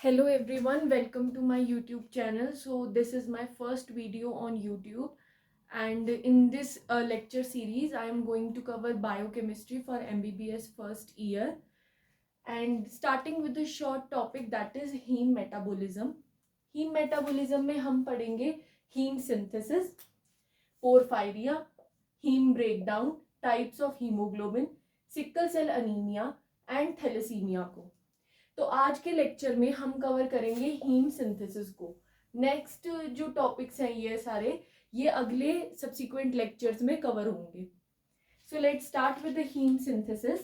Hello everyone, welcome to my YouTube channel. So this is my first video on YouTube, and in this lecture series I am going to cover biochemistry for MBBS first year, and starting with the short topic that is heme metabolism. Heme metabolism में हम पढ़ेंगे heme synthesis, porphyria, heme breakdown, types of hemoglobin, sickle cell anemia and thalassemia को. तो आज के lecture में हम cover करेंगे हीम सिंथेसिस को. नेक्स्ट जो टॉपिक्स हैं ये सारे ये अगले सब्सिक्वेंट लेक्चर्स में कवर होंगे. So let's start with the heme synthesis.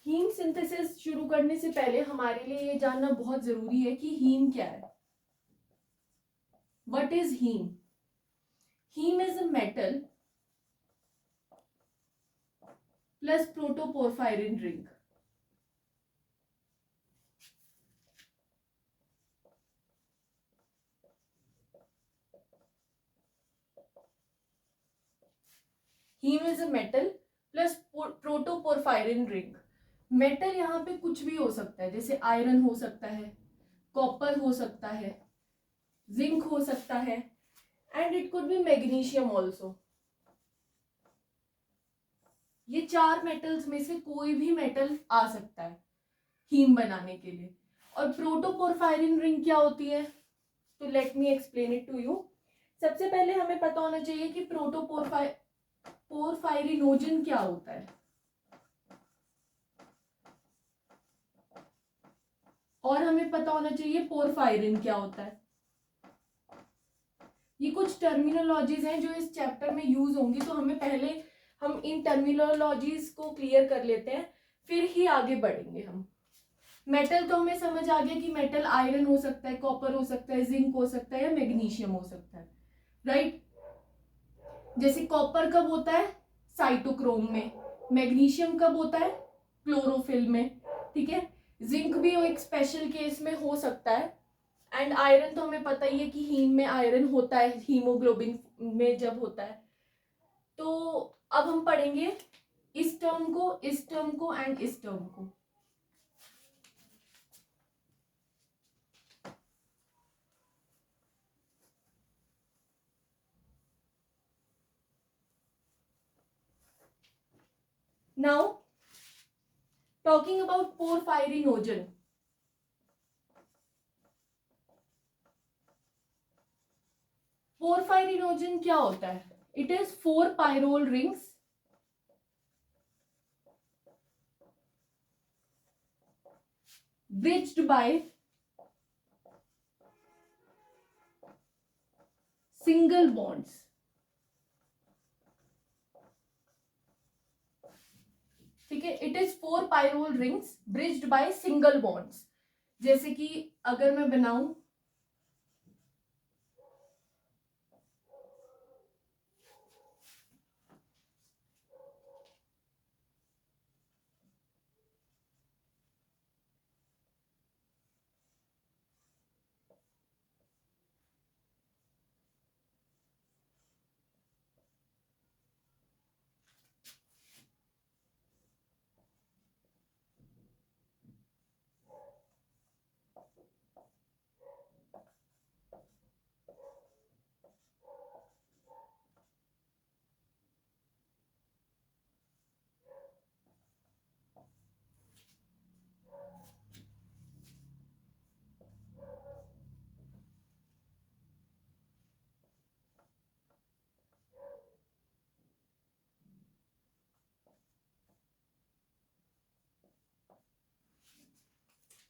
Heme synthesis शुरू करने से पहले हमारे लिए ये जानना बहुत जरूरी है कि हीम क्या है. What is heme? Heme is a metal plus protoporphyrin ring. Heme is a metal plus protoporphyrin ring. Metal यहाँ पे कुछ भी हो सकता है, जैसे आयरन हो सकता है, कॉपर हो सकता है, जिंक हो सकता है, and it could be magnesium also. ये चार मेटल्स में से कोई भी मेटल आ सकता है हीम बनाने के लिए. और प्रोटोपोरफायरिन रिंग क्या होती है? तो let me explain it to you. सबसे पहले हमें पता होना चाहिए कि पोरफायरिनोजन क्या होता है, और हमें पता होना चाहिए पोरफायरिन क्या होता है. ये कुछ टर्मिनोलॉजीज हैं जो इस चैप्टर में यूज होंगी, तो हमें पहले हम इन टर्मिनोलॉजीज को क्लियर कर लेते हैं, फिर ही आगे बढ़ेंगे हम. मेटल तो हमें समझ आ गया कि मेटल आयरन हो सकता है, कॉपर हो सकता है, जिंक हो सकता है या मैग्नीशियम हो सकता है, राइट. जैसे कॉपर कब होता है? साइटोक्रोम में. मैग्नीशियम कब होता है? क्लोरोफिल में. ठीक है. जिंक भी एक स्पेशल केस में हो सकता है. एंड आयरन तो हमें पता ही है कि हीम में आयरन होता है हीमोग्लोबिन में जब होता है. तो अब हम पढ़ेंगे इस टर्म को, इस टर्म को एंड इस टर्म को. Now, talking about porphyrinogen. Porphyrinogen क्या होता है? It is 4 pyrrole rings bridged by single bonds. ठीक है. It is 4 pyrrole rings bridged by single bonds. जैसे कि अगर मैं बनाऊं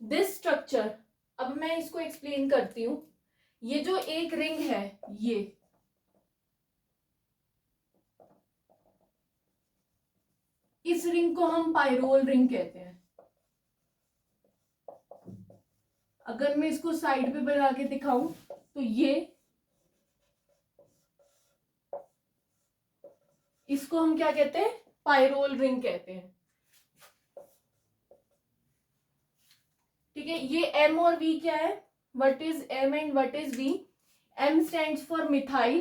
दिस स्ट्रक्चर. अब मैं इसको एक्सप्लेन करती हूं. ये जो एक रिंग है, ये इस रिंग को हम पायरोल रिंग कहते हैं. अगर मैं इसको साइड पे बना के दिखाऊं तो ये, इसको हम क्या कहते हैं? पायरोल रिंग कहते हैं. ठीक है. ये एम और वी क्या है? What is M and what is V? M stands for methyl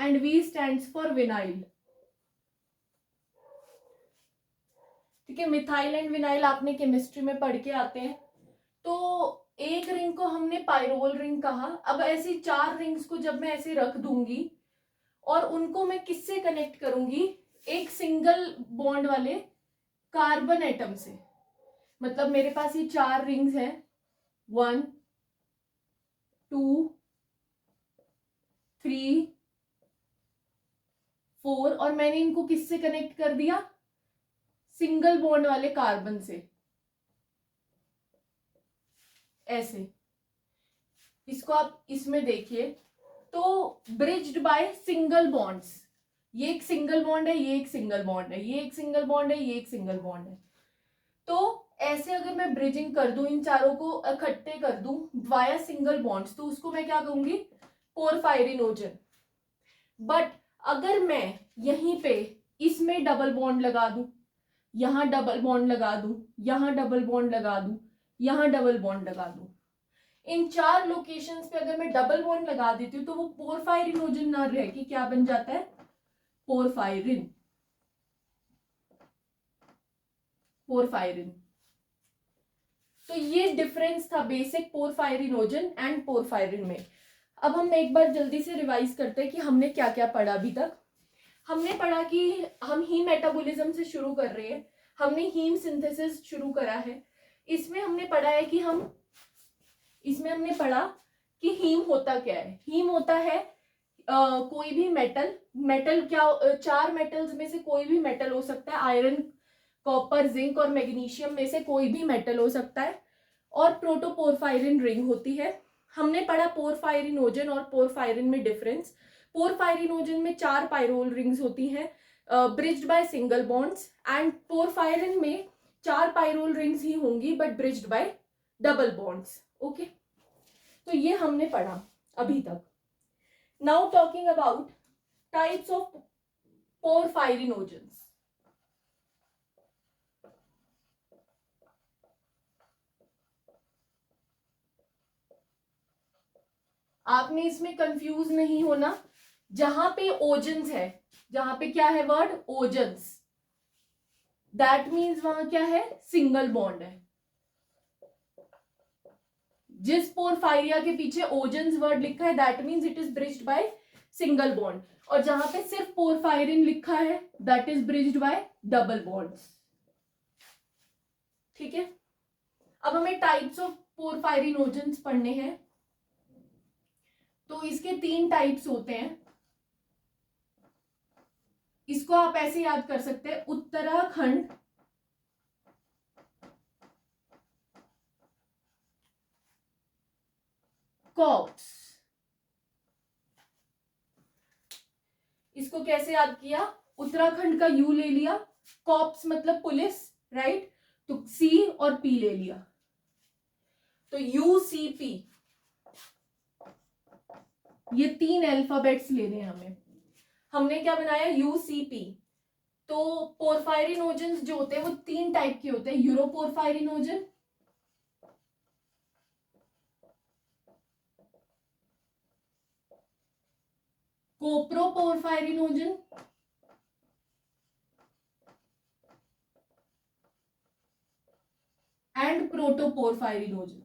and V stands for vinyl. ठीक है, मिथाइल एंड विनाइल आपने केमिस्ट्री में पढ़ के आते हैं। तो एक रिंग को हमने पायरोल रिंग कहा। अब ऐसी 4 रिंग्स को जब मैं ऐसे रख दूंगी और उनको मैं किससे कनेक्ट करूंगी, एक सिंगल बॉन्ड वाले कार्बन एटम से। मतलब मेरे पास ये 4 रिंग्स हैं, 1 2 3 4, और मैंने इनको किससे कनेक्ट कर दिया, सिंगल बॉन्ड वाले कार्बन से, ऐसे। इसको आप इसमें देखिए, तो ब्रिज्ड बाय सिंगल बॉन्ड्स। ये एक सिंगल बॉन्ड है, ये एक सिंगल बॉन्ड है, ये एक सिंगल बॉन्ड है, ये एक सिंगल बॉन्ड है। तो ऐसे अगर मैं ब्रिजिंग कर दूं, इन चारों को इकट्ठे कर दूं वाया सिंगल बॉन्ड्स, तो उसको मैं क्या कहूंगी, पोरफायरिनोजन। बट अगर मैं यहीं पे इसमें डबल बॉन्ड लगा दूं, यहां डबल बॉन्ड लगा दूं, यहां डबल बॉन्ड लगा दूं, यहां डबल बॉन्ड लगा दूं, इन 4 लोकेशंस पे अगर मैं डबल बॉन्ड लगा देती हूँ, तो वो पोरफायरिनोजन ना रह के क्या बन जाता है, पोरफायरिन। पोरफायरिन। तो ये डिफरेंस था बेसिक पोरफायरिनोजन एंड पोरफायरिन में। अब हम एक बार जल्दी से रिवाइज करते हैं कि हमने क्या क्या पढ़ा अभी तक। हमने पढ़ा कि हम हीम मेटाबॉलिज्म से शुरू कर रहे हैं, हमने हीम सिंथेसिस शुरू करा है। इसमें हमने पढ़ा है कि हमने पढ़ा कि हीम होता क्या है। हीम होता है कोई भी मेटल क्या, 4 मेटल्स में से कोई भी मेटल हो सकता है, आयरन, कॉपर, जिंक और मैग्नीशियम में से कोई भी मेटल हो सकता है, और प्रोटोपोरफायरिन रिंग होती है। हमने पढ़ा पोरफायरिनोजन और पोरफायरिन में डिफरेंस। पोरफायरिनोजन में 4 पायरोल रिंग्स होती हैं bridged by single bonds, and porphyrin में 4 पायरोल रिंग्स ही होंगी but bridged by double bonds. Okay, तो ये हमने पढ़ा अभी तक। Now talking about types of porphyrinogens. आपने इसमें कंफ्यूज नहीं होना। जहां पे ओजन्स है, जहां पे क्या है वर्ड, ओजन्स, दैट मीन्स वहां क्या है, सिंगल बॉन्ड है। जिस पोरफायरिया के पीछे ओजन्स वर्ड लिखा है, that means it is bridged by single bond. और जहां पे सिर्फ पोरफायरिन लिखा है, that is bridged by double bonds. ठीक है, अब हमें टाइप्स ऑफ पोरफायरिनोजन्स पढ़ने हैं। तो इसके 3 टाइप्स होते हैं। इसको आप ऐसे याद कर सकते हैं, उत्तराखंड, कॉप्स। इसको कैसे याद किया, उत्तराखंड का यू ले लिया, कॉप्स मतलब पुलिस, राइट, तो सी और पी ले लिया, तो यूसीपी। ये 3 अल्फाबेट्स लेने हैं हमें। हमने क्या बनाया, यूसीपी। तो पोरफायरिनोजन्स जो होते हैं वो 3 टाइप के होते हैं, यूरोपोरफायरिनोजन, कोप्रोपोरफायरिनोजन एंड प्रोटोपोरफायरिनोजन।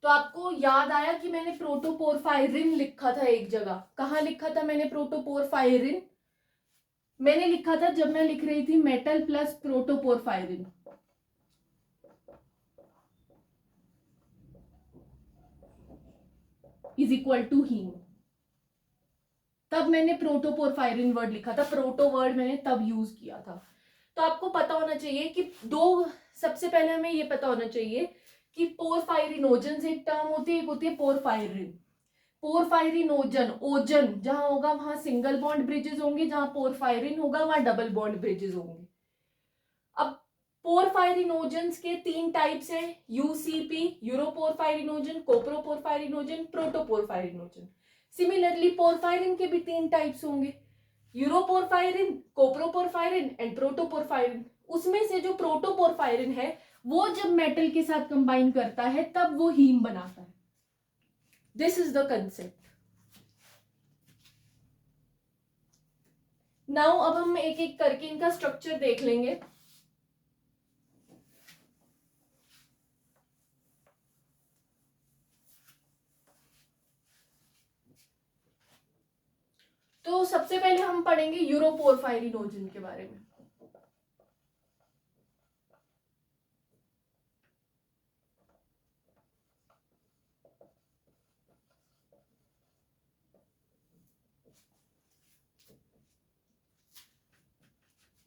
तो आपको याद आया कि मैंने प्रोटोपोरफायरिन लिखा था एक जगह। कहाँ लिखा था मैंने प्रोटोपोरफायरिन, मैंने लिखा था जब मैं लिख रही थी metal plus protoporphyrin, is equal to heme. तब मैंने प्रोटोपोरफायरिन वर्ड लिखा था, प्रोटो वर्ड मैंने तब यूज किया था। तो आपको पता होना चाहिए कि सबसे पहले हमें ये पता होना चाहिए कि पोरफायरिनोजन एक टर्म होती है, एक होती है पोरफायरिन। पोरफायरिनोजन, ओजन जहां होगा वहां सिंगल बॉन्ड ब्रिजेस होंगे, जहां पोरफायरिन होगा वहां डबल बॉन्ड ब्रिजेस होंगे। अब पोरफायरिनोजन्स के 3 टाइप्स हैं, यूसीपी, यूरोपोरफायरिनोजन, कोप्रोपोरफायरिनोजन, प्रोटोपोरफायरिनोजन। सिमिलरली पोरफायरिन के भी 3 टाइप्स होंगे, यूरोपोरफायरिन, कोप्रोपोरफायरिन एंड प्रोटोपोरफायरिन। उसमें से जो प्रोटोपोरफायरिन है वो जब मेटल के साथ कंबाइन करता है तब वो हीम बनाता है। This is the concept. Now अब हम एक एक करके इनका स्ट्रक्चर देख लेंगे। तो सबसे पहले हम पढ़ेंगे यूरोपोरफायरिनोजन के बारे में।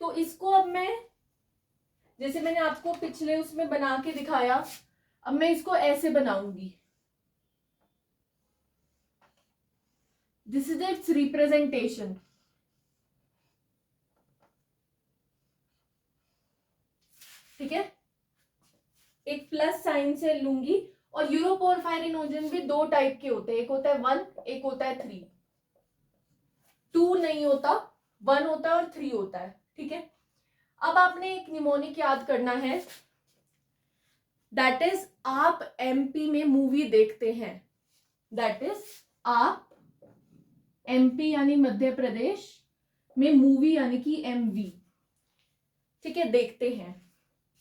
तो इसको अब मैं, जैसे मैंने आपको पिछले उसमें बना के दिखाया, अब मैं इसको ऐसे बनाऊंगी। This is it's representation. ठीक है, एक प्लस साइन से लूंगी। और यूरोपोरफायरिनोजन भी दो टाइप के होते हैं, एक होता है 1, एक होता है 3। 2 नहीं होता, 1 होता है और 3 होता है। ठीक है, अब आपने एक निमोनिक याद करना है, दैट इज आप एमपी में मूवी देखते हैं। दैट इज आप एमपी यानी मध्य प्रदेश में मूवी यानी कि एमवी, ठीक है, देखते हैं।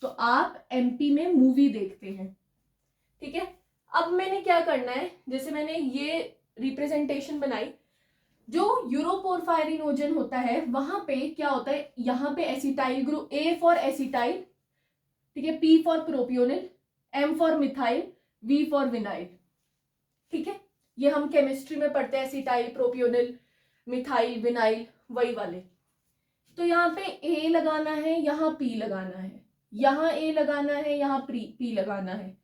तो आप एमपी में मूवी देखते हैं। ठीक है, अब मैंने क्या करना है, जैसे मैंने ये रिप्रेजेंटेशन बनाई, जो यूरोपोरफायरिनोजन होता है वहां पे क्या होता है, यहां पे acetyl group, A for acetyl, ठीक है, P for propionyl, M for methyl, V for vinyl. ठीक है, ये हम केमिस्ट्री में पढ़ते हैं, एसिटाइल, प्रोपियोनिल, मिथाइल, विनाइल, वही वाले। तो यहाँ पे ए लगाना है, यहाँ पी लगाना है, यहाँ ए लगाना है, यहाँ पी लगाना है,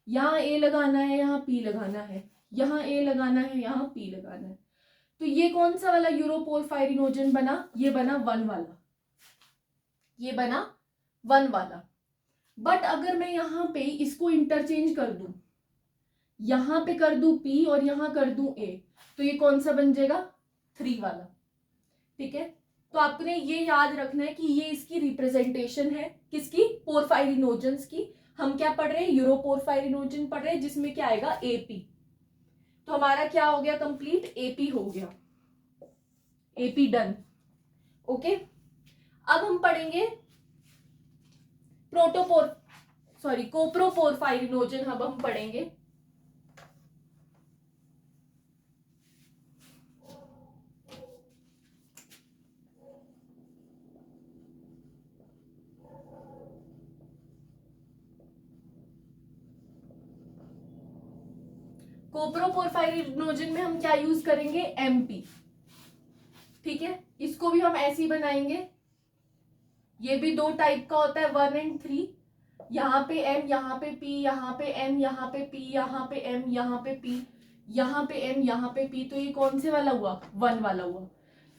यहाँ ए लगाना है, यहाँ पी लगाना है, यहाँ ए लगाना है, यहाँ पी लगाना है। तो ये कौन सा वाला यूरोपोरफायरिनोजन बना, ये बना 1 वाला, ये बना 1 वाला। बट अगर मैं यहाँ पे इसको इंटरचेंज कर दूं, यहां पे कर दूं पी और यहां कर दूं ए, तो ये कौन सा बन जाएगा, 3 वाला। ठीक है, तो आपने ये याद रखना है कि ये इसकी रिप्रेजेंटेशन है, किसकी, पोरफायरिनोजन्स की। हम क्या पढ़ रहे हैं, यूरोपोरफायरिनोजन पढ़ रहे हैं, जिसमें क्या आएगा, एपी। तो हमारा क्या हो गया, कंप्लीट एपी हो गया, एपी डन। ओके, अब हम पढ़ेंगे कोप्रोपोरफायरिनोजन अब हम पढ़ेंगे। कोप्रोपोरफायरिनोजन में हम क्या यूज करेंगे, एमपी। ठीक है, इसको भी हम ऐसे ही बनाएंगे। ये भी दो टाइप का होता है, 1 और 3। यहाँ पे एम, यहाँ पे पी, यहाँ पे एम, यहाँ पे पी, यहाँ पे एम, यहाँ पे पी, यहाँ पे एम, यहाँ पे पी। तो ये कौन से वाला हुआ, 1 वाला हुआ।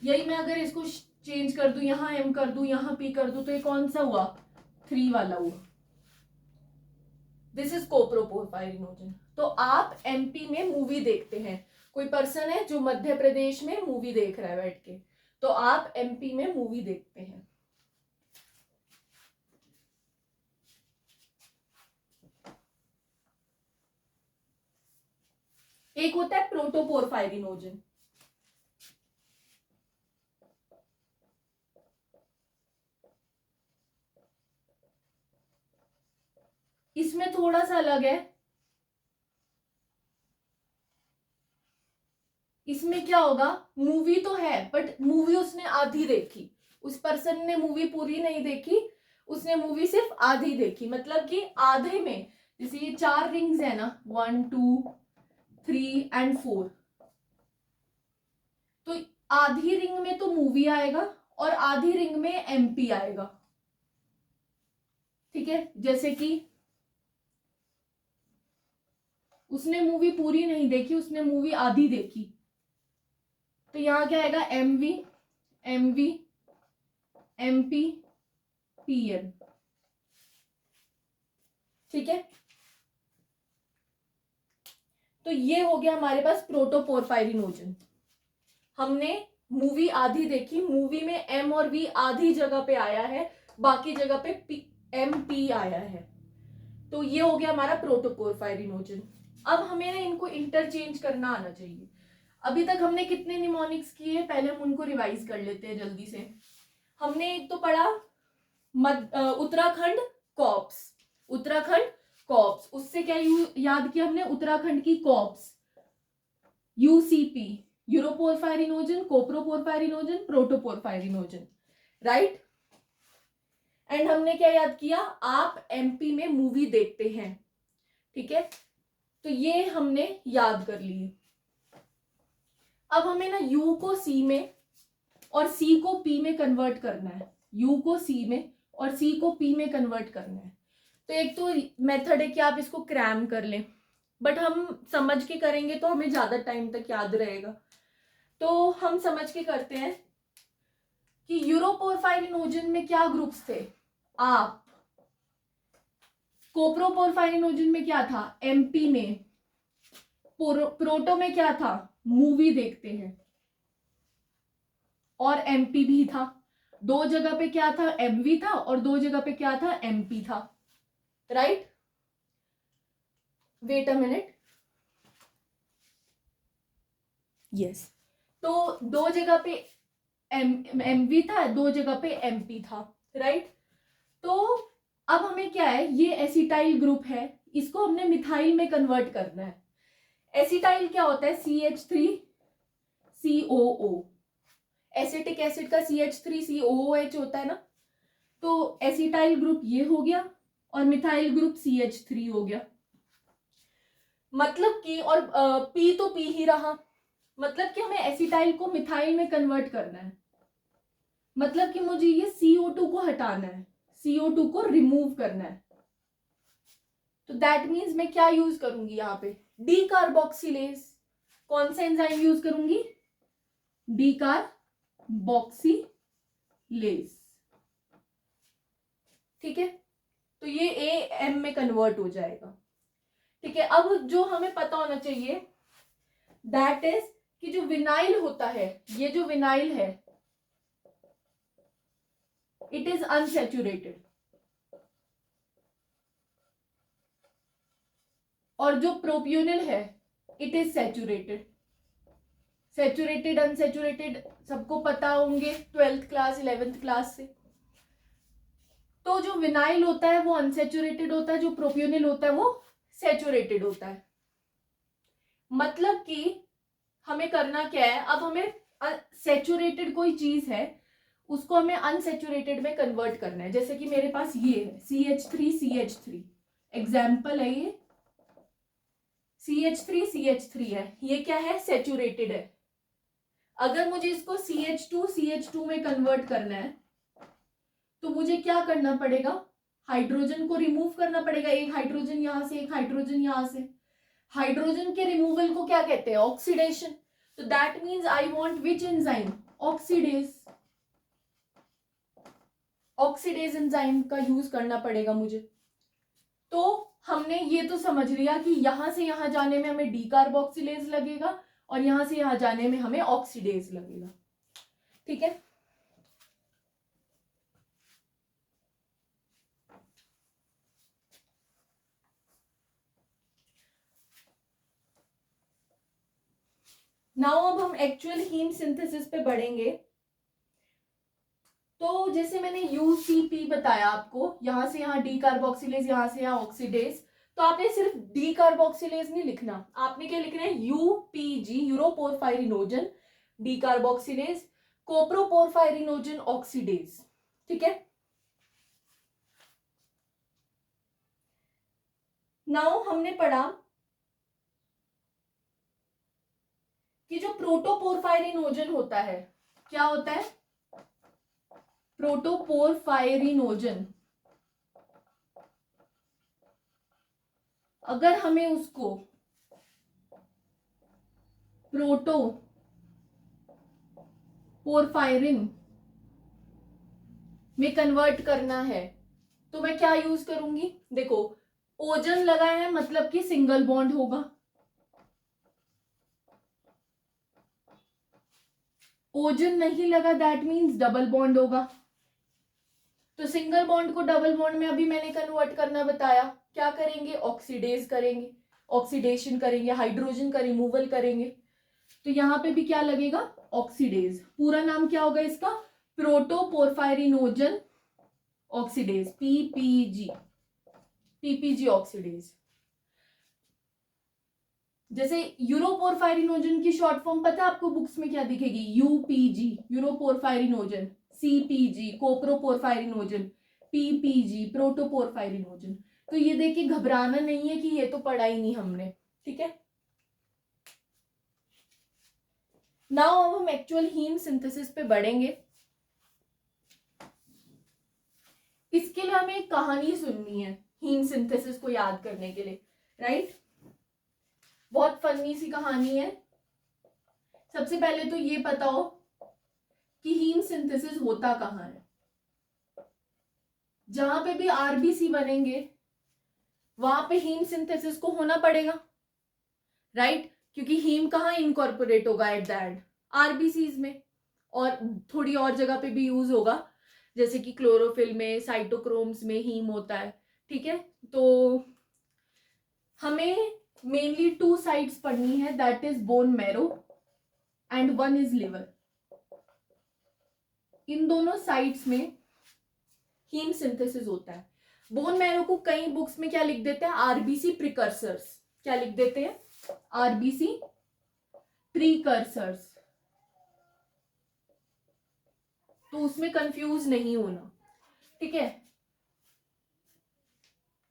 यही मैं अगर इसको चेंज कर दूं, यहाँ एम कर दूं, यहाँ पी कर दूं, तो ये कौन सा हुआ, 3 वाला हुआ। This is coproporphyrinogen. तो आप एमपी में मूवी देखते हैं, कोई पर्सन है जो मध्य प्रदेश में मूवी देख रहा है बैठ के, तो आप एमपी में मूवी देखते हैं। एक होता है प्रोटोपोरफायरिनोजन। इसमें थोड़ा सा अलग है। इसमें क्या होगा, मूवी तो है बट मूवी उसने आधी देखी, उस पर्सन ने मूवी पूरी नहीं देखी, उसने मूवी सिर्फ आधी देखी। मतलब कि आधे में, जैसे ये 4 रिंग्स है ना, 1 2 3 एंड 4, तो आधी रिंग में तो मूवी आएगा और आधी रिंग में एमपी आएगा। ठीक है, जैसे कि उसने मूवी पूरी नहीं देखी, उसने मूवी आधी देखी, तो यहां क्या आएगा, एमवी, एमवी, एमपी, पीएन। ठीक है, तो ये हो गया हमारे पास प्रोटोपोरफायरिनोजन। हमने मूवी आधी देखी, मूवी में एम और वी आधी जगह पे आया है, बाकी जगह पे एम पी आया है। तो ये हो गया हमारा प्रोटोपोरफायरिनोजन। अब हमें ना इनको इंटरचेंज करना आना चाहिए। अभी तक हमने कितने निमोनिक्स किए, पहले हम उनको रिवाइज कर लेते हैं जल्दी से। हमने एक तो पढ़ा उत्तराखंड कॉप्स, उत्तराखंड कॉप्स, उससे क्या याद किया हमने, उत्तराखंड की कॉप्स, यूसीपी, यूरोपोरफायरिनोजन, कोप्रोपोरफायरिनोजन, प्रोटोपोरफायरिनोजन, राइट। एंड हमने क्या याद किया, आप एमपी में मूवी देखते हैं, ठीक है, तो ये हमने याद कर लिए। अब हमें ना यू को सी में और सी को पी में कन्वर्ट करना है, यू को सी में और सी को पी में कन्वर्ट करना है। तो एक तो मेथड है कि आप इसको क्रैम कर लें, बट हम समझ के करेंगे तो हमें ज्यादा टाइम तक याद रहेगा। तो हम समझ के करते हैं कि यूरोपोरफायरिनोजन में क्या ग्रुप्स थे, आप, कोप्रोपोरफायरिनोजन में क्या था, एमपी में, प्रोटो में क्या था, मूवी देखते हैं, और एमपी भी था। दो जगह पे क्या था, एमवी था, और दो जगह पे क्या था, एमपी था, right. Wait a minute, yes, तो दो जगह पे एमवी था, दो जगह पे एमपी था, राइट। तो अब हमें क्या है, ये एसिटाइल ग्रुप है, इसको हमने मिथाइल में कन्वर्ट करना है। एसिटाइल क्या होता है, CH3COO, एसिटिक एसिड का CH3COOH होता है ना, तो एसिटाइल ग्रुप ये हो गया और मिथाइल ग्रुप CH3 हो गया। मतलब कि, और पी तो पी ही रहा, मतलब कि हमें एसिटाइल को मिथाइल में कन्वर्ट करना है, मतलब कि मुझे ये CO2 को हटाना है, CO2 को रिमूव करना है। तो दैट मीन्स मैं क्या यूज करूंगी यहाँ पे, डी कार्बोक्सिलेज। कौन सा एंजाइम यूज करूंगी, डी कार्बोक्सिलेज, ठीक है। तो ये AM में कन्वर्ट हो जाएगा, ठीक है। अब जो हमें पता होना चाहिए दैट इज कि जो विनाइल होता है, ये जो विनाइल है इट इज अनसैचुरेटेड, और जो प्रोप्यूनिल है it is saturated. Saturated unsaturated सबको पता होंगे 12th क्लास 11th क्लास से। तो जो विनाइल होता है वो अनसैचुरेटेड होता है, जो प्रोप्यूनिल होता है वो सैचुरेटेड होता है। मतलब कि हमें करना क्या है, अब हमें सैचुरेटेड कोई चीज है उसको हमें अनसैचुरेटेड में कन्वर्ट करना है। जैसे कि मेरे पास ये है CH3CH3, एग्जाम्पल है ये, CH3CH3 है, ये क्या है, सैचुरेटेड है। अगर मुझे इसको CH2CH2 में कन्वर्ट करना है तो मुझे क्या करना पड़ेगा, हाइड्रोजन को रिमूव करना पड़ेगा, एक हाइड्रोजन यहां से, एक हाइड्रोजन यहां से। हाइड्रोजन के रिमूवल को क्या कहते हैं, ऑक्सीडेशन। तो that means I want which enzyme, oxidase, oxidase enzyme का यूज करना पड़ेगा मुझे। तो हमने ये तो समझ लिया कि यहां से यहां जाने में हमें डी कार्बोक्सिलेज लगेगा और यहां से यहां जाने में हमें ऑक्सीडेज लगेगा, ठीक है। नाउ अब हम एक्चुअल हीम सिंथेसिस पे बढ़ेंगे। तो जैसे मैंने यूसीपी बताया आपको, यहां से यहां डी कार्बोक्सिलेज, यहां से यहां ऑक्सीडेज, तो आपने सिर्फ डी कार्बोक्सिलेज नहीं लिखना, आपने क्या लिखना है, यूपीजी, यूरोपोरफायरिनोजन डी कार्बोक्सिलेज, कोप्रोपोरफायरिनोजन ऑक्सीडेज, ठीक है। नाउ हमने पढ़ा कि जो प्रोटोपोरफायरिनोजन होता है, क्या होता है, प्रोटोपोरफायरिनोजन, अगर हमें उसको प्रोटोपोरफायरिन में कन्वर्ट करना है तो मैं क्या यूज करूंगी, देखो ओजन लगा है मतलब कि सिंगल बॉन्ड होगा, ओजन नहीं लगा, दैट मीन्स डबल बॉन्ड होगा। तो सिंगल बॉन्ड को डबल बॉन्ड में अभी मैंने कन्वर्ट करना बताया, क्या करेंगे, ऑक्सीडेज करेंगे, ऑक्सीडेशन करेंगे, हाइड्रोजन का रिमूवल करेंगे। तो यहां पे भी क्या लगेगा, ऑक्सीडेज। पूरा नाम क्या होगा इसका, प्रोटोपोरफायरिनोजन ऑक्सीडेज, पीपीजी, पीपीजी ऑक्सीडेज। जैसे यूरोपोरफायरिनोजन की शॉर्ट फॉर्म पता है आपको बुक्स में क्या दिखेगी, यूपीजी, यूरोपोरफायरिनोजन, सीपीजी, कोप्रोपोरफायरिनोजन, पीपीजी, प्रोटोपोरफायरिनोजन। तो ये देखिए घबराना नहीं है कि ये तो पढ़ा ही नहीं हमने, ठीक है। नाउ अब हम एक्चुअल हीम सिंथेसिस पे बढ़ेंगे। इसके लिए हमें एक कहानी सुननी है हीम सिंथेसिस को याद करने के लिए, राइट। बहुत फनी सी कहानी है। सबसे पहले तो ये पता हो कि हीम सिंथेसिस होता कहाँ है। जहां पे भी आरबीसी बनेंगे वहां पे हीम सिंथेसिस को होना पड़ेगा, राइट। क्योंकि हीम कहाँ इनकॉर्पोरेट होगा, एट द एंड आरबीसीज में, और थोड़ी और जगह पे भी यूज होगा, जैसे कि क्लोरोफिल में, साइटोक्रोम्स में हीम होता है, ठीक है। तो हमें मेनली 2 साइट्स पढ़नी है, that is bone marrow and 1 is liver. इन दोनों साइट्स में हीम सिंथेसिस होता है। बोन मैरो को कई बुक्स में क्या लिख देते हैं, आरबीसी प्रिकर्सर्स, क्या लिख देते हैं, आरबीसी प्रीकर्सर्स। तो उसमें कंफ्यूज नहीं होना, ठीक है,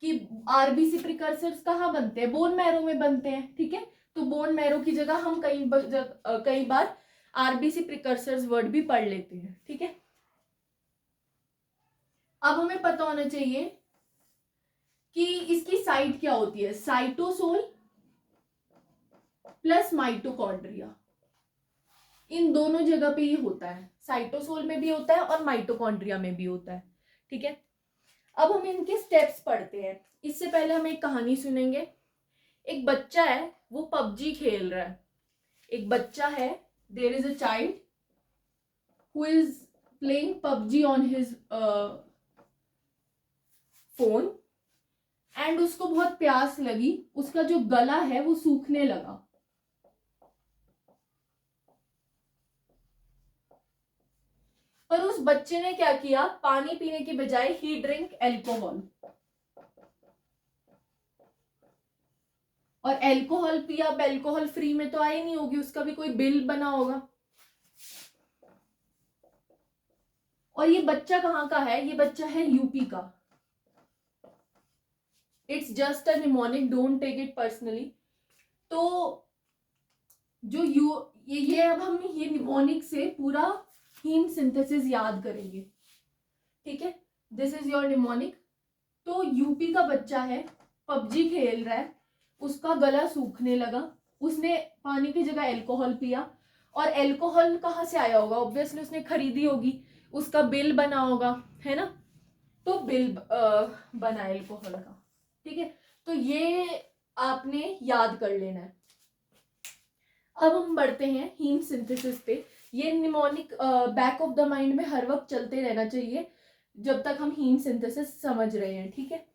कि आरबीसी प्रिकर्सर्स कहाँ बनते हैं, बोन मैरो में बनते हैं, ठीक है। तो बोन मैरो की जगह हम कई बार आरबीसी प्रिकर्सर्स वर्ड भी पढ़ लेते हैं, ठीक है। अब हमें पता होना चाहिए कि इसकी साइट क्या होती है, साइटोसोल प्लस माइटोकॉन्ड्रिया। इन दोनों जगह पे ये होता है, साइटोसोल में भी होता है और माइटोकॉन्ड्रिया में भी होता है, ठीक है। अब हम इनके स्टेप्स पढ़ते हैं। इससे पहले हम एक कहानी सुनेंगे। एक बच्चा है, वो पबजी खेल रहा है। एक बच्चा है, there is a child who is playing PUBG on his phone, and उसको बहुत प्यास लगी, उसका जो गला है वो सूखने लगा। पर उस बच्चे ने क्या किया, पानी पीने के बजाय ही ड्रिंक एल्कोहल, और एल्कोहल पिया। अब एल्कोहल फ्री में तो आई नहीं होगी, उसका भी कोई बिल बना होगा। और ये बच्चा कहाँ का है, ये बच्चा है यूपी का। It's just a mnemonic, don't take it personally. तो जो ये अब हम ये निमोनिक से पूरा हीम सिंथेसिस याद करेंगे, ठीक है। This is your mnemonic. तो यूपी का बच्चा है, पबजी खेल रहा है, उसका गला सूखने लगा, उसने पानी की जगह एल्कोहल पिया। और एल्कोहल कहाँ से आया होगा, ऑब्वियसली उसने खरीदी होगी, उसका बिल बना होगा, है ना। तो बिल बना एल्कोहल का, ठीक है। तो ये आपने याद कर लेना है। अब हम बढ़ते हैं हीम सिंथेसिस पे। ये mnemonic back of the mind में हर वक्त चलते रहना चाहिए जब तक हम हीम सिंथेसिस समझ रहे हैं, ठीक है।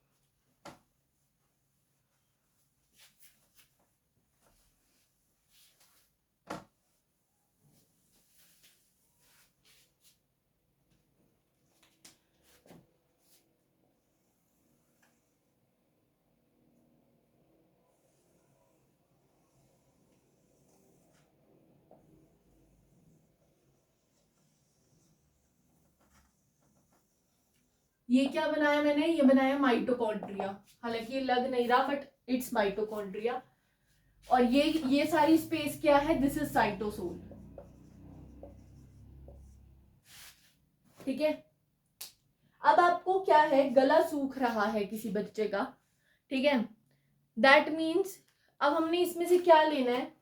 ये क्या बनाया मैंने, ये बनाया माइटोकॉन्ड्रिया। हालांकि ये लग नहीं रहा, बट इट्स माइटोकॉन्ड्रिया। और ये सारी स्पेस क्या है, दिस इज साइटोसोल, ठीक है। अब आपको क्या है, गला सूख रहा है किसी बच्चे का, ठीक है। दैट मीन्स अब हमने इसमें से क्या लेना है,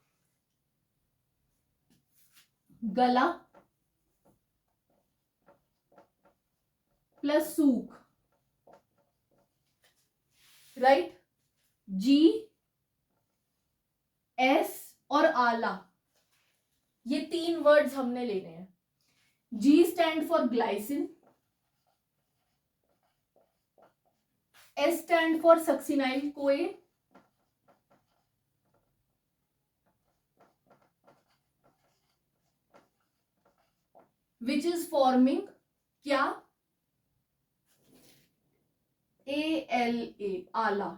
गला प्लस सूख, राइट। जी एस और आला, ये 3 वर्ड्स हमने लेने हैं. G stand for glycine, S stand for succinyl कोए, विच इज फॉर्मिंग क्या, ALA, आला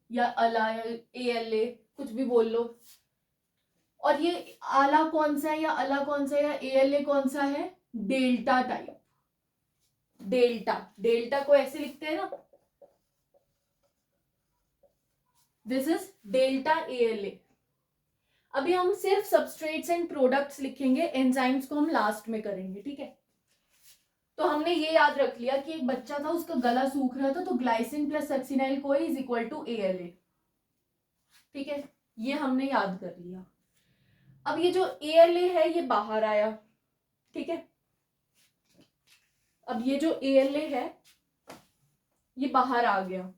या अला या ALA, कुछ भी बोल लो. और ये आला कौन सा है या अला कौन सा है या ALA कौन सा है, डेल्टा टाइप. डेल्टा को ऐसे लिखते हैं ना, दिस इज डेल्टा ALA. अभी हम सिर्फ सबस्ट्रेट्स एंड प्रोडक्ट्स लिखेंगे, एंजाइम्स को हम लास्ट में करेंगे, ठीक है. तो हमने ये याद रख लिया कि एक बच्चा था, उसका गला सूख रहा था, तो ग्लाइसिन प्लस सक्सिनाइल कोए इज इक्वल टू ALA. ठीक है, ये हमने याद कर लिया. अब ये जो ALA है ये बाहर आया, ठीक है. अब ये जो ALA है ये बाहर आ गया,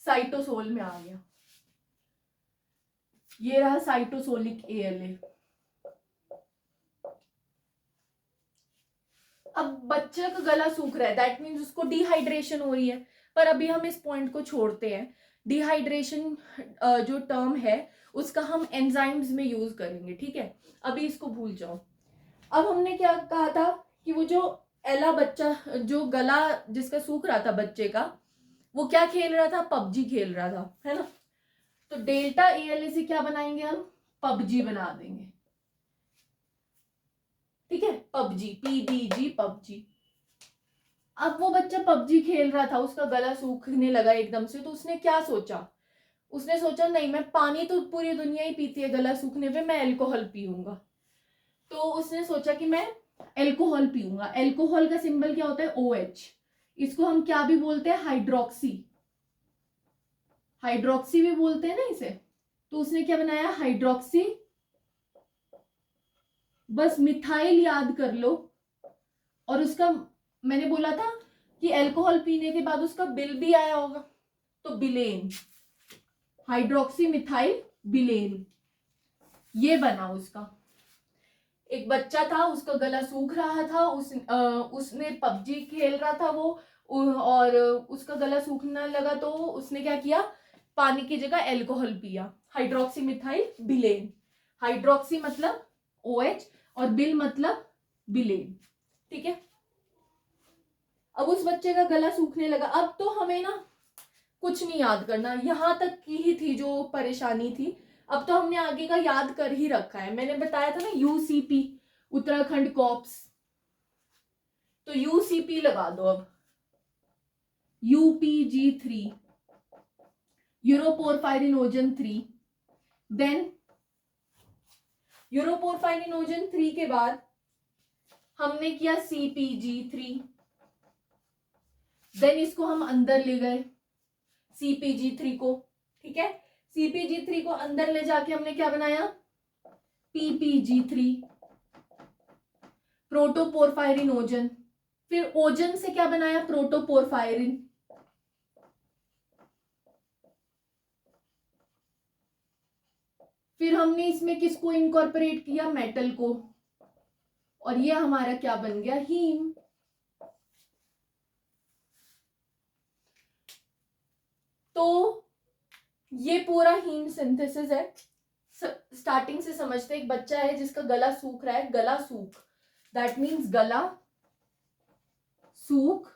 साइटोसोल में आ गया. ये रहा साइटोसोलिक ALA. अब बच्चे का गला सूख रहा है, दैट मीन्स उसको डिहाइड्रेशन हो रही है. पर अभी हम इस पॉइंट को छोड़ते हैं. डिहाइड्रेशन जो टर्म है उसका हम एंजाइम्स में यूज करेंगे, ठीक है. अभी इसको भूल जाओ. अब हमने क्या कहा था कि वो जो एला बच्चा, जो गला जिसका सूख रहा था बच्चे का, वो क्या खेल रहा था, पबजी खेल रहा था, है ना. तो डेल्टा ALA से क्या बनाएंगे हम, पबजी बना देंगे, ठीक है. PUBG, PBG, PUBG. अब वो बच्चा पबजी खेल रहा था, उसका गला सूखने लगा एकदम से, तो उसने क्या सोचा, उसने सोचा नहीं, मैं पानी तो पूरी दुनिया ही पीती है गला सूखने पे, मैं अल्कोहल पीऊंगा. तो उसने सोचा कि मैं अल्कोहल पीऊंगा. अल्कोहल का सिंबल क्या होता है, OH. इसको हम क्या भी बोलते हैं, हाइड्रोक्सी. हाइड्रोक्सी भी बोलते हैं ना इसे. तो उसने क्या बनाया, हाइड्रोक्सी. बस मिथाइल याद कर लो. और उसका, मैंने बोला था कि अल्कोहल पीने के बाद उसका बिल भी आया होगा, तो बिलेन, हाइड्रोक्सी मिथाइल बिलेन, ये बना उसका. एक बच्चा था, उसका गला सूख रहा था, उसने पबजी खेल रहा था वो, और उसका गला सूखने लगा, तो उसने क्या किया, पानी की जगह अल्कोहल पिया, हाइड्रोक्सी मिथाइल बिलेन. हाइड्रोक्सी मतलब OH और बिल मतलब बिलेन, ठीक है. अब उस बच्चे का गला सूखने लगा. अब तो हमें ना कुछ नहीं याद करना, यहां तक की ही थी जो परेशानी थी. अब तो हमने आगे का याद कर ही रखा है. मैंने बताया था ना UCP, उत्तराखंड कॉप्स. तो UCP लगा दो अब, UPG3, यूरोपोरफायरिनोजन 3. देन यूरोपोरफायरिनोजन 3 के बाद हमने किया CPG3. देन इसको हम अंदर ले गए, CPG3 को, ठीक है. CPG3 को अंदर ले जाके हमने क्या बनाया, PPG3, प्रोटोपोरफायरिनोजन. फिर ओजन से क्या बनाया, प्रोटोपोरफायरिन. फिर हमने इसमें किसको इनकॉर्पोरेट किया, मेटल को. और ये हमारा क्या बन गया, हीम. तो ये पूरा हीम सिंथेसिस है. स्टार्टिंग से समझते, एक बच्चा है जिसका गला सूख रहा है, गला सूख, दैट मीन्स गला सूख,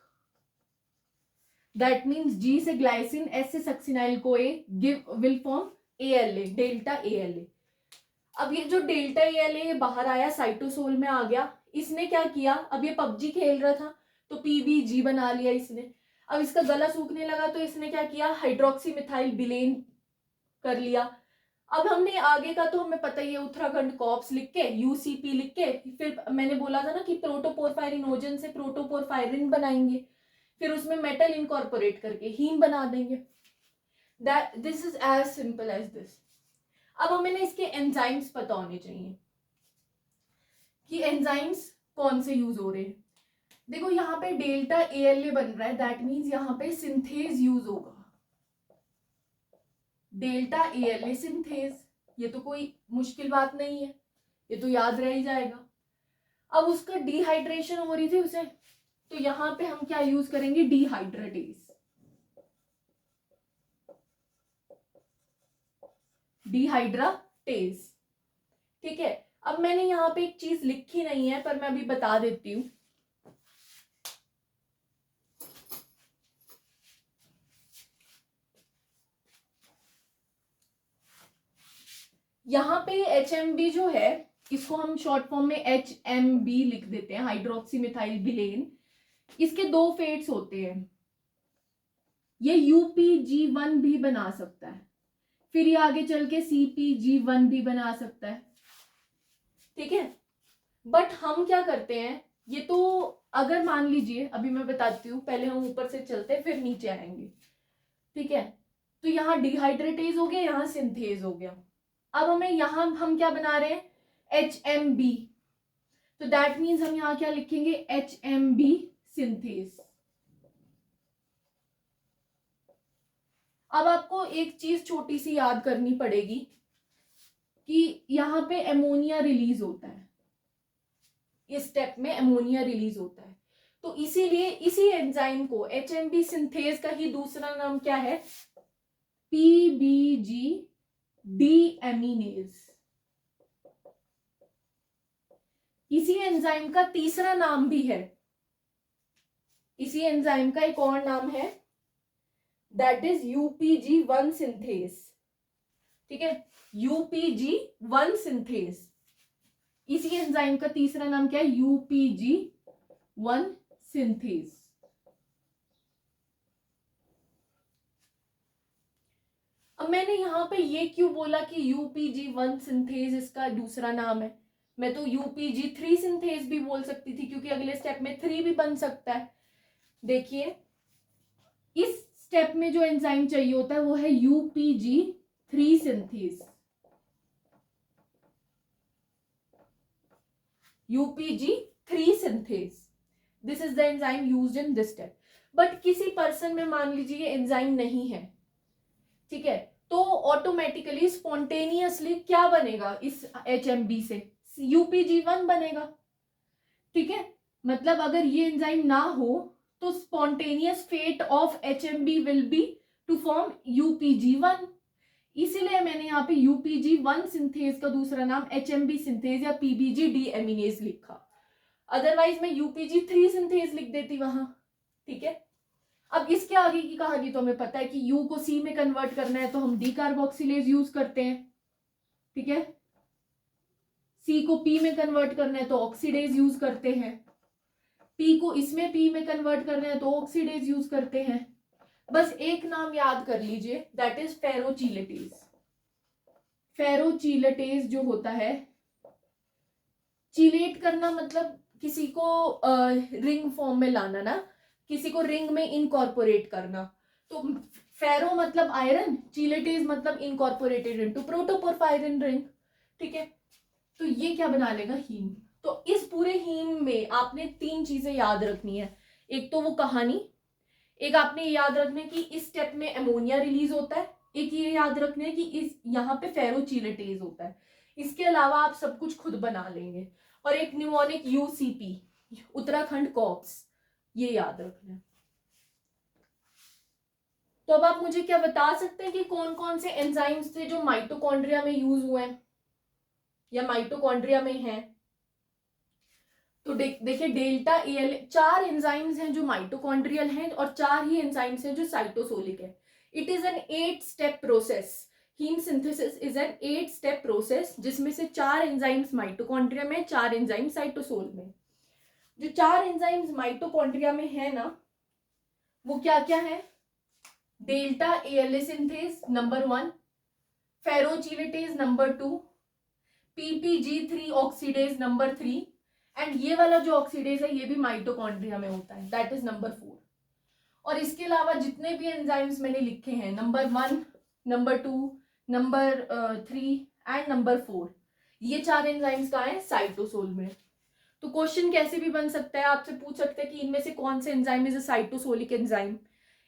दैट मीन्स G से ग्लाइसिन, S से सक्सिनाइल कोए, give will form ALA, delta ALA. अब ये जो डेल्टा ALA ये बाहर आया, साइटोसोल में आ गया. इसने क्या किया, अब ये पबजी खेल रहा था तो PBG बना लिया इसने. अब इसका गला सूखने लगा तो इसने क्या किया, हाइड्रोक्सी मिथाइल बिलेन कर लिया. अब हमने आगे का तो हमें पता ही है, उत्तराखंड कॉप्स लिख के, UCP लिख के, फिर मैंने बोला था ना कि प्रोटोपोरफायरिनोजन से प्रोटोपोरफायरिन बनाएंगे, फिर उसमें मेटल इनकॉर्पोरेट करके हीम बना देंगे. That this is as simple as this. अब हमें ना इसके एंजाइम्स पता होने चाहिए कि एंजाइम्स कौन से यूज हो रहे हैं. देखो यहाँ पे डेल्टा ALA बन रहा है, दैट मीन्स यहाँ पे सिंथेज यूज होगा, डेल्टा ALA सिंथेज. ये तो कोई मुश्किल बात नहीं है, ये तो याद रह ही जाएगा। अब उसका डिहाइड्रेशन हो रही थी उसे, तो यहां पे हम क्या यूज करेंगे, डिहाइड्रेटेज। डिहाइड्रेटेज, ठीक है। अब मैंने यहाँ पे एक चीज लिखी नहीं है पर मैं अभी बता देती हूँ। यहाँ पे HMB जो है, इसको हम शॉर्ट फॉर्म में HMB लिख देते हैं, हाइड्रोक्सी मिथाइल बिलेन। इसके दो फेट्स होते हैं, ये UPG1 भी बना सकता है, फिर ये आगे चल के CPG1 भी बना सकता है, ठीक है। बट हम क्या करते हैं, ये तो अगर मान लीजिए, अभी मैं बताती हूँ, पहले हम ऊपर से चलते हैं फिर नीचे आएंगे, ठीक है। तो यहाँ डिहाइड्रेटेज हो गया, यहाँ सिंथेज हो गया। अब हमें यहाँ हम क्या बना रहे हैं, HMB, तो दैट मीन्स हम यहाँ क्या लिखेंगे, HMB सिंथेज। अब आपको एक चीज छोटी सी याद करनी पड़ेगी कि यहाँ पे एमोनिया रिलीज होता है, इस स्टेप में एमोनिया रिलीज होता है, तो इसीलिए इसी एंजाइम को, HMB सिंथेज का ही दूसरा नाम क्या है, PBG डीएमिनेज। इसी एंजाइम का तीसरा नाम भी है, इसी एंजाइम का एक और नाम है, दैट इज UPG1 सिंथेज, ठीक है। UPG1 सिंथेज, इसी एंजाइम का तीसरा नाम क्या है, UPG1 सिंथेज। अब मैंने यहां पे ये क्यों बोला कि UPG1 सिंथेज इसका दूसरा नाम है, मैं तो UPG3 सिंथेज भी बोल सकती थी, क्योंकि अगले स्टेप में 3 भी बन सकता है। देखिए, इस स्टेप में जो एंजाइम चाहिए होता है वो है UPG3 synthase, UPG3 synthase, this is the enzyme used in this step. But किसी पर्सन में मान लीजिए ये एंजाइम नहीं है, ठीक है, तो ऑटोमेटिकली स्पॉन्टेनियसली क्या बनेगा इस HMB से, UPG1 बनेगा, ठीक है। मतलब अगर ये एंजाइम ना हो तो spontaneous fate of HMB will be to form UPG1, इसीलिए मैंने यहाँ पे UPG1 सिंथेज का दूसरा नाम HMB सिंथेज या PBG डीएमिनेज लिखा, अदरवाइज मैं UPG3 सिंथेज लिख देती वहां, ठीक है। अब इसके आगे की कहानी तो हमें पता है कि U को C में कन्वर्ट करना है तो हम डी कार्बोक्सिलेज यूज करते हैं, ठीक है। C को P में कन्वर्ट करना है तो ऑक्सीडेज यूज करते हैं, P को इसमें P में कन्वर्ट करना है तो ऑक्सीडेज यूज करते हैं। बस एक नाम याद कर लीजिए, दैट इज फेरोचीलेटेज। फेरोचीलेटेज जो होता है, चीलेट करना मतलब किसी को रिंग फॉर्म में लाना ना, किसी को रिंग में इनकॉर्पोरेट करना, तो फेरो मतलब आयरन, चीलेटेज मतलब इनकॉर्पोरेटेड इनटू प्रोटोपोरफायरिन रिंग, ठीक है। तो ये क्या बना लेगा, हीम। तो इस पूरे हीम में आपने 3 चीजें याद रखनी है, एक तो वो कहानी, एक आपने याद रखना है कि इस स्टेप में एमोनिया रिलीज होता है, एक ये याद रखना है कि इस यहाँ पे फेरोचीलेटेज होता है। इसके अलावा आप सब कुछ खुद बना लेंगे, और एक न्यूमोनिक UCP, उत्तराखंड कॉप्स, ये याद रखना है। तो अब आप मुझे क्या बता सकते हैं कि कौन कौन से एंजाइम्स थे जो माइटोकॉन्ड्रिया में यूज हुए हैं या माइटोकॉन्ड्रिया में हैं। तो देखिए, डेल्टा AL 4 एंजाइम्स हैं जो माइटोकॉन्ड्रियल हैं और 4 ही एंजाइम्स हैं जो साइटोसोलिक है। It is an 8 step process, heme synthesis is an 8 step process, जिसमें से 4 एंजाइम्स माइटोकॉन्ड्रिया में, 4 एंजाइम साइटोसोल में। जो 4 एंजाइम्स माइटोकॉन्ड्रिया में है ना, वो क्या क्या है, delta ALA synthase number 1, ferrochelatase number 2, PPG3 oxidase number 3, and ये वाला जो ऑक्सीडेज है ये भी माइटोकॉन्ड्रिया में होता है, दैट इज नंबर 4। और इसके अलावा जितने भी एंजाइम्स मैंने लिखे हैं, number 1, number 2, number 3 and number 4, ये 4 एंजाइम्स कहाँ है, साइटोसोल में। तो क्वेश्चन कैसे भी बन सकता है, आपसे पूछ सकते हैं कि इनमें से कौन से enzyme is a cytosolic enzyme,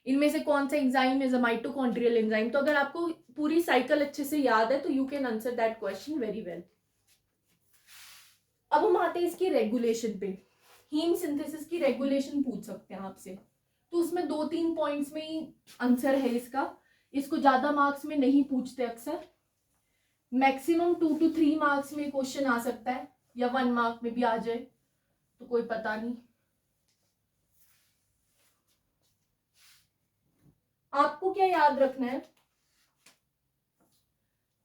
इनमें से कौन सा enzyme is a mitochondrial enzyme. तो अगर आपको पूरी साइकिल अच्छे से याद है तो you can answer that question very well. अब हम आते हैं इसकी रेगुलेशन पे। हीम सिंथेसिस की रेगुलेशन पूछ सकते हैं आपसे, तो उसमें 2-3 पॉइंट्स में ही आंसर है इसका। इसको ज्यादा मार्क्स में नहीं पूछते अक्सर, मैक्सिमम 2 to 3 मार्क्स में क्वेश्चन आ सकता है, या 1 मार्क में भी आ जाए, तो कोई पता नहीं। आपको क्या याद रखना है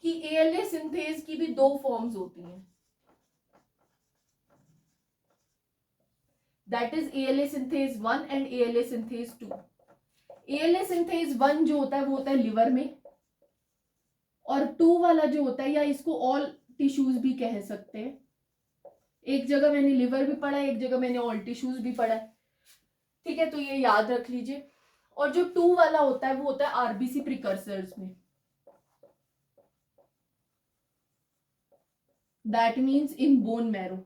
कि एएलए सिंथेज की भी 2 फॉर्म्स होती हैं, that is ALA synthase 1 and ALA synthase 2। ALA synthase 1 जो होता है वो होता है लिवर में, और 2 वाला जो होता है, या इसको ऑल टिश्यूज भी कह सकते हैं। एक जगह मैंने लिवर भी पढ़ा है, एक जगह मैंने ऑल टिश्यूज भी पढ़ा है, ठीक है, तो ये याद रख लीजिए। और जो 2 वाला होता है वो होता है आरबीसी प्रिकर्सर्स में, that means in bone marrow.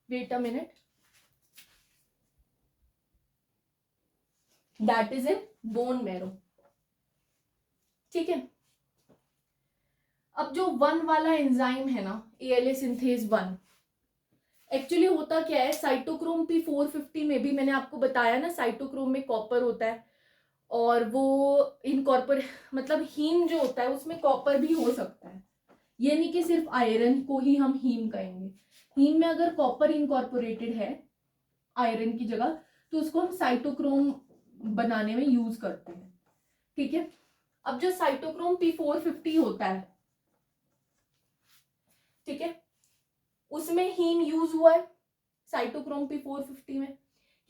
Wait a minute, that is in bone marrow, ठीक है। अब जो 1 वाला एंजाइम है ना, एएलए सिंथेज 1, एक्चुअली होता क्या है, साइटोक्रोम P450 में भी मैंने आपको बताया ना, साइटोक्रोम में कॉपर होता है, और वो इनकॉर्पोरेट, मतलब हीम जो होता है उसमें कॉपर भी हो सकता है, ये नहीं कि सिर्फ आयरन को ही हम हीम कहेंगे। हीम में अगर कॉपर इनकॉर्पोरेटेड है आयरन की जगह, तो उसको हम साइटोक्रोम बनाने में यूज करते हैं, ठीक है। अब जो साइटोक्रोम P450 होता है, ठीक है, उसमें हीम यूज हुआ है, साइटोक्रोम P450 में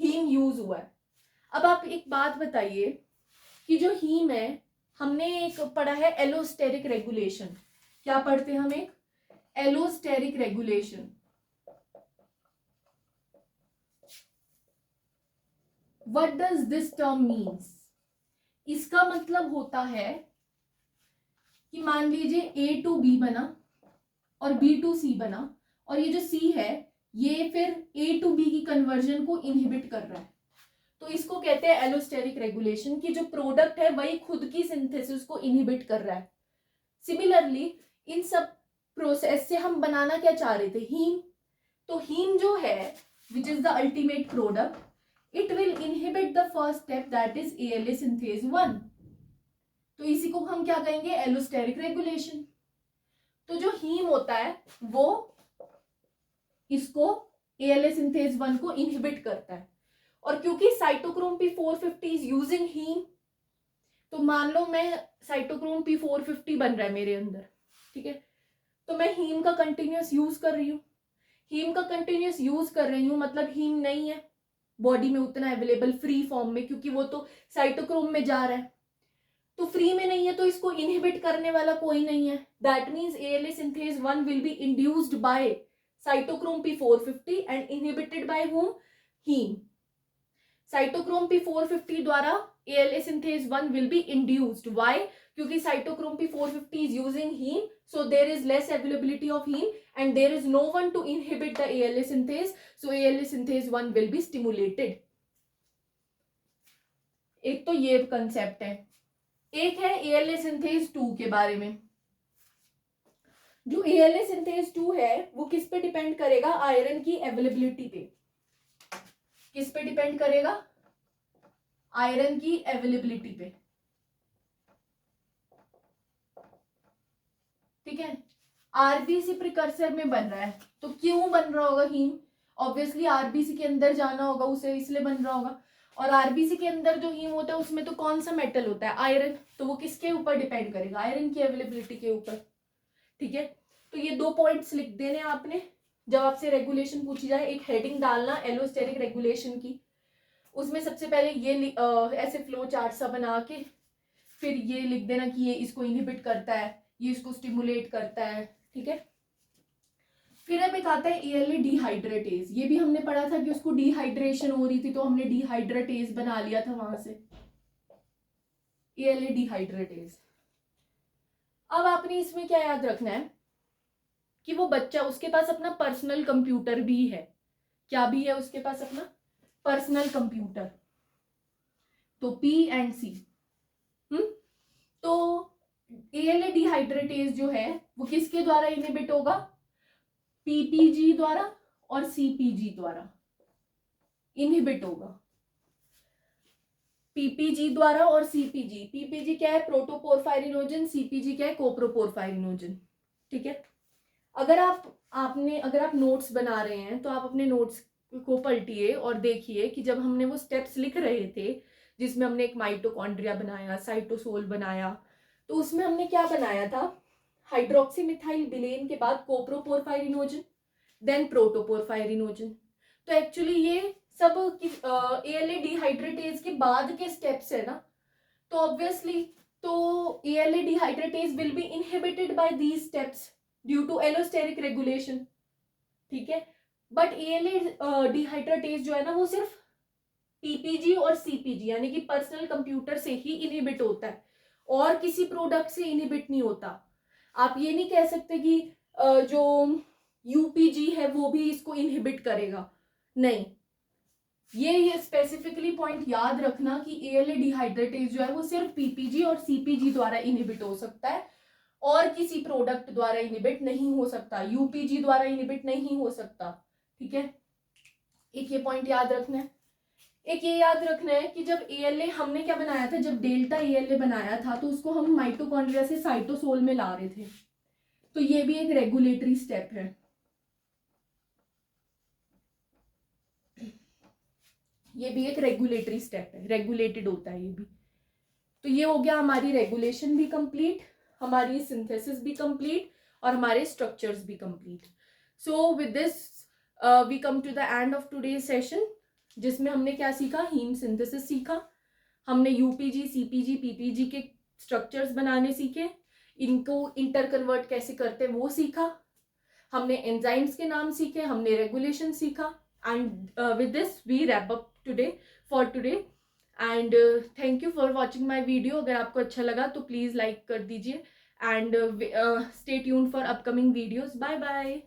हीम यूज हुआ है। अब आप एक बात बताइए कि जो हीम है, हमने एक पढ़ा है एलोस्टेरिक रेगुलेशन, क्या पढ़ते हैं हम, एक allosteric regulation. What does this term means? इसका मतलब होता है कि मान लीजिए A to B बना और B to C बना, और ये जो C है ये फिर A to B की कन्वर्जन को इनहिबिट कर रहा है, तो इसको कहते हैं एलोस्टेरिक रेगुलेशन, की जो प्रोडक्ट है वही खुद की सिंथेसिस को इनहिबिट कर रहा है। सिमिलरली इन सब प्रोसेस से हम बनाना क्या चाह रहे थे, हीम। तो हीम जो है which is the ultimate product, it will inhibit the first step that is ALA synthase 1, तो इसी को हम क्या कहेंगे, एलोस्टेरिक रेगुलेशन। तो जो हीम होता है वो इसको एएलए सिंथेज 1 को इनहिबिट करता है, और क्योंकि cytochrome P450 is using haem, तो मान लो मैं साइटोक्रोम P450 बन रहा है मेरे अंदर, ठीक है, तो मैं हीम का कंटिन्यूअस यूज कर रही हूँ। हीम का कंटिन्यूअस यूज कर रही हूँ मतलब हीम नहीं है बॉडी में उतना अवेलेबल फ्री फॉर्म में, क्योंकि वो तो साइटोक्रोम में जा रहा है, तो फ्री में नहीं है, तो इसको इनहिबिट करने वाला कोई नहीं है। That means ALA synthase 1 will be induced by cytochrome P450 and inhibited by whom, heme. Cytochrome P450 द्वारा ALA synthase 1 will be induced, why, क्योंकि cytochrome P450 is using heme, so there is less availability of heme and there is no one to inhibit the ALA synthase, so ALA synthase 1 will be stimulated। एक तो ये concept है। एक है ALA synthase 2 के बारे में। जो ALA synthase 2 है वो किस पे डिपेंड करेगा, आयरन की अवेलेबिलिटी पे। किस पे डिपेंड करेगा, आयरन की अवेलेबिलिटी पे, ठीक है। आरबीसी प्रिकर्सर में बन रहा है, तो क्यों बन रहा होगा हीम, ऑब्वियसली आरबीसी के अंदर जाना होगा उसे, इसलिए बन रहा होगा। और आरबीसी के अंदर जो हीम होता है उसमें तो कौन सा मेटल होता है, आयरन, तो वो किसके ऊपर डिपेंड करेगा, आयरन की अवेलेबिलिटी के ऊपर, ठीक है। तो ये 2 पॉइंट्स लिख देने आपने जब आपसे रेगुलेशन पूछी जाए। एक हेडिंग डालना एलोस्टेरिक रेगुलेशन की, उसमें सबसे पहले ये ऐसे फ्लो चार्ट सा बना के फिर ये लिख देना कि ये इसको इनहिबिट करता है, ये इसको स्टिमुलेट करता है, ठीक है। फिर अब एक आता है एएलए डिहाइड्रेटेज, ये भी हमने पढ़ा था कि उसको डिहाइड्रेशन हो रही थी तो हमने डिहाइड्रेटेज बना लिया था वहां से, एएलए डिहाइड्रेटेज। अब आपने इसमें क्या याद रखना है कि वो बच्चा, उसके पास अपना पर्सनल कंप्यूटर भी है, क्या भी है उसके पास, अपना पर्सनल कंप्यूटर, तो पी एंड सी। तो ALA डिहाइड्रेटेज जो है वो किसके द्वारा इनहिबिट होगा? PPG द्वारा और CPG द्वारा इनहिबिट होगा। PPG द्वारा और CPG। PPG क्या है? प्रोटोपोरफायरिनोजन। CPG क्या है? कोप्रोपोरफायरिनोजन। ठीक है। अगर आप नोट्स बना रहे हैं तो आप अपने नोट्स को पलटिए और देखिए कि जब हमने वो स्टेप्स लिख रहे थे जिसमें हमने एक माइटोकॉन्ड्रिया बनाया, साइटोसोल बनाया, तो उसमें हमने क्या बनाया था? हाइड्रोक्सी मिथाइल बिलेन के बाद कोप्रोपोरफायरिनोजन, देन प्रोटोपोरफायरिनोजन। तो एक्चुअली ये सब ALA डिहाइड्रेटेज के बाद के स्टेप्स है ना, तो ऑब्वियसली तो ALA dehydratase will be inhibited by these steps due to allosteric regulation. ठीक है। बट ALA डिहाइड्रेटेज जो है ना वो सिर्फ PPG और CPG यानी कि पर्सनल कंप्यूटर से ही इनहिबिट होता है और किसी प्रोडक्ट से इनहिबिट नहीं होता। आप ये नहीं कह सकते कि जो UPG है वो भी इसको इनहिबिट करेगा, नहीं। ये स्पेसिफिकली पॉइंट याद रखना कि ALA डिहाइड्रेटेज जो है वो सिर्फ PPG और CPG द्वारा इनहिबिट हो सकता है और किसी प्रोडक्ट द्वारा इनहिबिट नहीं हो सकता, UPG द्वारा इनहिबिट नहीं हो सकता। ठीक है, एक ये पॉइंट याद रखना है। एक ये याद रखना है कि जब ALA हमने क्या बनाया था, जब डेल्टा ALA बनाया था तो उसको हम माइटोकॉन्ड्रिया से साइटोसोल में ला रहे थे, तो ये भी एक रेगुलेटरी स्टेप है। ये भी एक रेगुलेटरी स्टेप है, रेगुलेटेड होता है ये भी। तो ये हो गया हमारी रेगुलेशन भी कंप्लीट, हमारी सिंथेसिस भी कंप्लीट और हमारे स्ट्रक्चर्स भी complete. So with this we come to the end of today session, जिसमें हमने क्या सीखा? हीम सिंथेसिस सीखा, हमने UPG, CPG, PPG के स्ट्रक्चर्स बनाने सीखे, इनको इंटर कन्वर्ट कैसे करते हैं वो सीखा, हमने एंजाइम्स के नाम सीखे, हमने रेगुलेशन सीखा। And with this we wrap up today for today and thank you for watching my video. अगर आपको अच्छा लगा तो प्लीज़ लाइक कर दीजिए and stay tuned for upcoming videos. Bye bye.